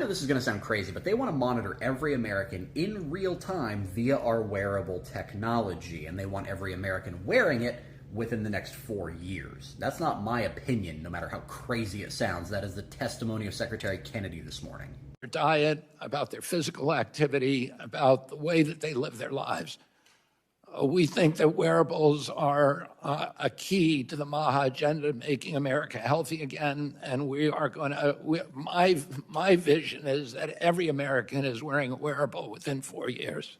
know this is going to sound crazy, but they want to monitor every American in real time via our wearable technology, and they want every American wearing it within the next 4 years. That's not my opinion, no matter how crazy it sounds. That is the testimony of Secretary Kennedy this morning. Their diet, about their physical activity, about the way that they live their lives. We think that wearables are a key to the MAHA agenda, making America healthy again. And we are going to, my vision is that every American is wearing a wearable within 4 years.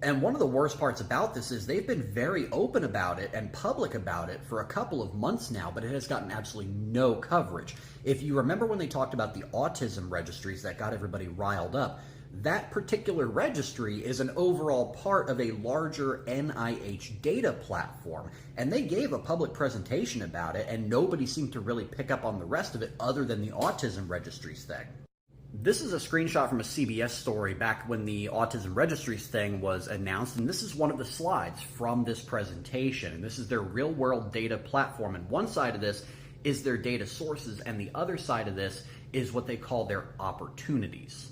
And one of the worst parts about this is they've been very open about it and public about it for a couple of months now, but it has gotten absolutely no coverage. If you remember when they talked about the autism registries that got everybody riled up, that particular registry is an overall part of a larger NIH data platform. And they gave a public presentation about it, and nobody seemed to really pick up on the rest of it other than the autism registries thing. This is a screenshot from a CBS story back when the autism registries thing was announced, and this is one of the slides from this presentation. And this is their real-world data platform, and one side of this is their data sources, and the other side of this is what they call their opportunities.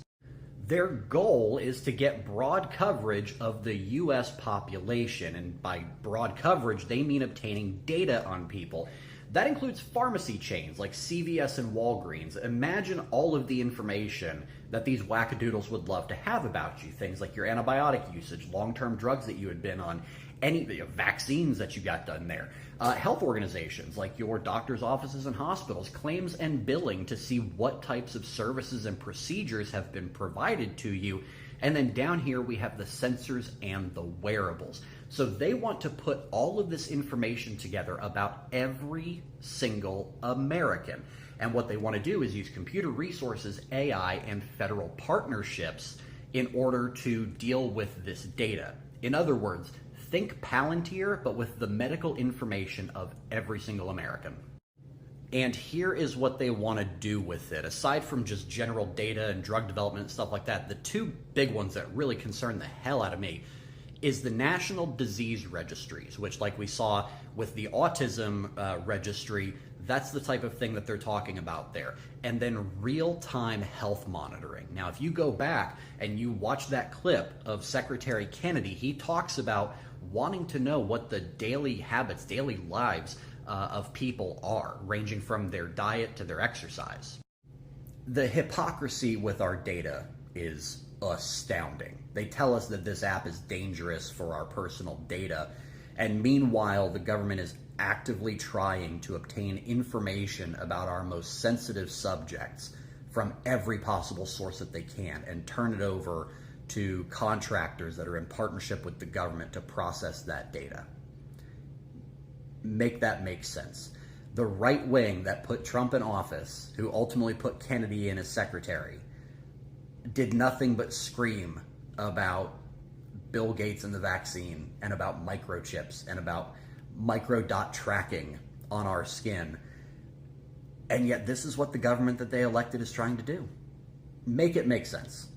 Their goal is to get broad coverage of the U.S. population, and by broad coverage, they mean obtaining data on people. That includes pharmacy chains like CVS and Walgreens. Imagine all of the information that these wackadoodles would love to have about you. Things like your antibiotic usage, long-term drugs that you had been on, any vaccines that you got done there. Health organizations like your doctor's offices and hospitals, claims and billing to see what types of services and procedures have been provided to you. And then down here we have the sensors and the wearables. So they want to put all of this information together about every single American. And what they want to do is use computer resources, AI, and federal partnerships in order to deal with this data. In other words, think Palantir, but with the medical information of every single American. And here is what they want to do with it. Aside from just general data and drug development and stuff like that, the two big ones that really concern the hell out of me is the national disease registries, which, like we saw with the autism registry, that's the type of thing that they're talking about there. And then real-time health monitoring. Now, if you go back and you watch that clip of Secretary Kennedy, he talks about wanting to know what the daily habits, daily lives of people are, ranging from their diet to their exercise. The hypocrisy with our data is astounding. They tell us that this app is dangerous for our personal data, and meanwhile the government is actively trying to obtain information about our most sensitive subjects from every possible source that they can and turn it over to contractors that are in partnership with the government to process that data. Make that make sense. The right wing that put Trump in office, who ultimately put Kennedy in as secretary, did nothing but scream about Bill Gates and the vaccine and about microchips and about microdot tracking on our skin. And yet this is what the government that they elected is trying to do. Make it make sense.